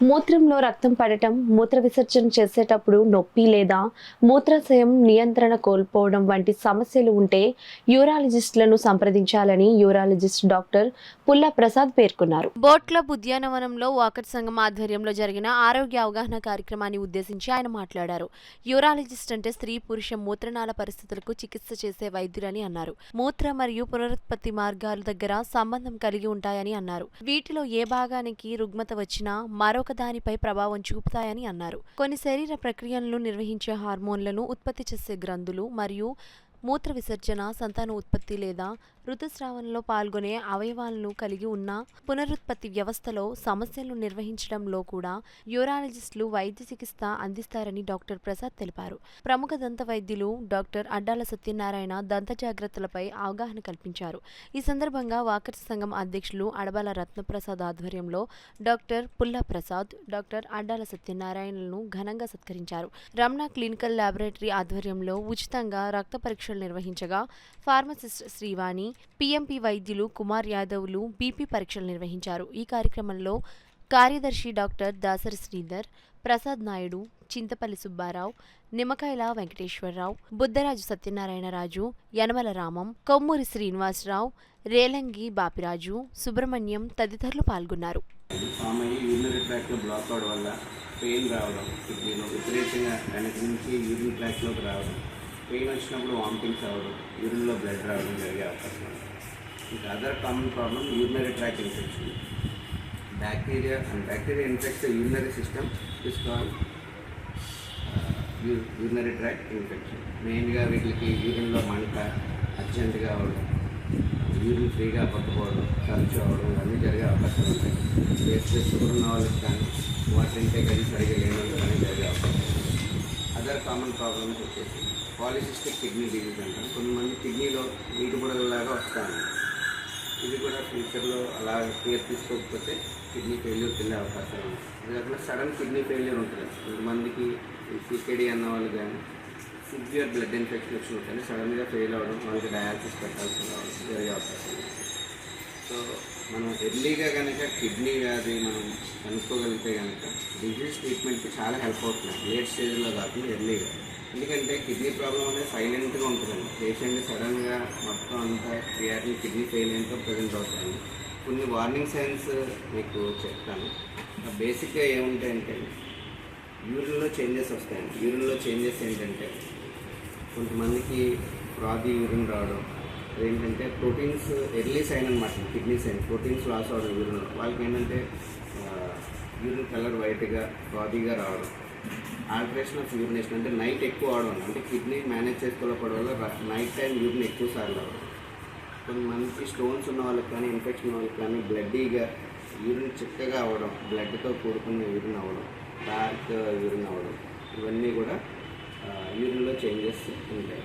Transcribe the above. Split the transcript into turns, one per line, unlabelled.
మూత్రంలో రక్తం పడటం, మూత్ర విసర్జన చేసేటప్పుడు నొప్పి లేదా మూత్రాశయం నియంత్రణ కోల్పోవడం వంటి సమస్యలు ఉంటే యూరాలజిస్టులను సంప్రదించాలని యూరాలజిస్ట్ డాక్టర్ పుల్ల ప్రసాద్ పేర్కొన్నారు.
బోట్ క్లబ్ ఉద్యానవనంలో వాకర్ సంఘం ఆధ్వర్యంలో జరిగిన ఆరోగ్య అవగాహన కార్యక్రమాన్ని ఉద్దేశించి ఆయన మాట్లాడారు. యూరాలజిస్ట్ అంటే స్త్రీ పురుష మూత్రనాళ పరిస్థితులకు చికిత్స చేసే వైద్యులని అన్నారు. మూత్ర మరియు పునరుత్పత్తి మార్గాల దగ్గర సంబంధం కలిగి ఉంటాయని అన్నారు. వీటిలో ఏ భాగానికి రుగ్మత వచ్చినా మరొక దానిపై ప్రభావం చూపుతాయని అన్నారు. కొన్ని శరీర ప్రక్రియలను నిర్వహించే హార్మోన్లను ఉత్పత్తి చేసే గ్రంథులు మరియు మూత్ర విసర్జన, సంతాన ఉత్పత్తి లేదా ఋతుస్రావంలో పాల్గొనే అవయవాలను కలిగి ఉన్న పునరుత్పత్తి వ్యవస్థలో సమస్యలను నిర్వహించడంలో కూడా యూరాలజిస్టులు వైద్య చికిత్స అందిస్తారని డాక్టర్ ప్రసాద్ తెలిపారు. ప్రముఖ దంత వైద్యులు డాక్టర్ అడ్డాల సత్యనారాయణ దంత జాగ్రత్తలపై అవగాహన కల్పించారు. ఈ సందర్భంగా వాకర్స్ సంఘం అధ్యక్షులు అడబాల రత్నప్రసాద్ ఆధ్వర్యంలో డాక్టర్ పుల్ల ప్రసాద్, డాక్టర్ అడ్డాల సత్యనారాయణలను ఘనంగా సత్కరించారు. రమణ క్లినికల్ ల్యాబొరేటరీ ఆధ్వర్యంలో ఉచితంగా రక్త పరీక్షలు నిర్వహించగా ఫార్మసిస్ట్ శ్రీవాణి, పిఎంపి వైద్యులు కుమార్ యాదవ్లు బీపీ పరీక్షలు నిర్వహించారు. ఈ కార్యక్రమంలో కార్యదర్శి డాక్టర్ దాసరి శ్రీధర్, ప్రసాద్ నాయుడు, చింతపల్లి సుబ్బారావు, నిమ్మకాయల వెంకటేశ్వరరావు, బుద్ధరాజు సత్యనారాయణరాజు, యనమల రామం, కొమ్మూరి శ్రీనివాసరావు, రేలంగి బాపిరాజు, సుబ్రహ్మణ్యం తదితరులు పాల్గొన్నారు.
పెయిన్ వచ్చినప్పుడు వామిటింగ్స్ అవ్వడం, యూరిన్లో బ్లడ్ రావడం జరిగే అవకాశం ఉంది. ఇంకా other common problem urinary tract infection. Bacteria infects urinary system is called urinary tract infection. మెయిన్గా వీటికి యూరిన్లో మంట, అర్జెంటుగా అవ్వడం, యూరిన్ ఫ్రీగా పట్టుకోవడం, తరచు అవ్వడం ఇవన్నీ జరిగే అవకాశాలు ఉంటాయి. షుగర్ ఉన్న వాళ్ళకి కానీ వాటర్ ఇంటేక్ అది సరిగా లేని వాళ్ళకి కానీ జరిగే అవకాశం ఉంది. అదర్ కామన్ ప్రాబ్లమ్స్ వచ్చేసి పాలిసిస్టిక్ కిడ్నీ డిజీజ్ అంటాం. కొంతమంది కిడ్నీలో నీటి బుడగలాగా వస్తాయి. ఇది కూడా ఫ్యూచర్లో అలా కేర్ తీసుకోకపోతే కిడ్నీ ఫెయిల్యూర్కి వెళ్ళే అవకాశాలు ఉన్నాయి. ఇది కాకుండా సడన్ కిడ్నీ ఫెయిల్యూర్ ఉంటుంది. కొంతమందికి సికేడి అన్న వాళ్ళు కానీ సివియర్ బ్లడ్ ఇన్ఫెక్షన్ వచ్చి ఉంటుంది. సడన్గా ఫెయిల్ అవ్వడం, వాళ్ళకి డయాలసిస్ పెట్టాల్సి రావడం జరిగే అవకాశం ఉంది. సో మనం ఎర్లీగా కనుక కిడ్నీ వ్యాధి మనం కనుక్కోగలిగితే కనుక డిజీజ్ ట్రీట్మెంట్కి చాలా హెల్ప్ అవుతుంది. లేట్ స్టేజ్లో కాకుండా ఎర్లీగా. ఎందుకంటే కిడ్నీ ప్రాబ్లం అనేది సైలెంట్గా ఉంటుందండి. పేషెంట్ సడన్గా మొత్తం అంతా క్రియాటిన్ కిడ్నీ ఫెయిల్ ఏంటో ప్రజెంట్ అవుతాయండి. కొన్ని వార్నింగ్ సైన్స్ మీకు చెప్తాను. బేసిక్గా ఏముంటాయంటే యూరిన్లో చేంజెస్ వస్తాయండి. యూరిన్లో చేంజెస్ ఏంటంటే కొంతమందికి ఫ్రాదీ యూరిన్ రావడం, అదేంటంటే ప్రోటీన్స్ ఎర్లీ సైన్ అనమాట. కిడ్నీ సైన్ ప్రోటీన్స్ లాస్ అవ్వడం యూరిన్లో. వాళ్ళకి ఏంటంటే యూరిన్ కలర్ వైట్గా ఫ్రాదీగా రావడం, ఆల్టరేషన్ ఆఫ్ యూరినేషన్ అంటే నైట్ ఎక్కువ అవడం, అంటే కిడ్నీ మేనేజ్ చేసుకోలేకపోవడం వల్ల నైట్ టైం యూరిన్ ఎక్కువ సార్లు అవ్వడం. కొంతమందికి స్టోన్స్ ఉన్న వాళ్ళకి కానీ ఇన్ఫెక్షన్ ఉన్న వాళ్ళకి కానీ బ్లడ్డీగా యూరిన్ చిక్కగా అవ్వడం, బ్లడ్తో కూడుకున్న యూరిన్ అవ్వడం, డార్క్ యూరిన్ అవ్వడం, ఇవన్నీ కూడా యూరిన్లో చేంజెస్ ఉంటాయి.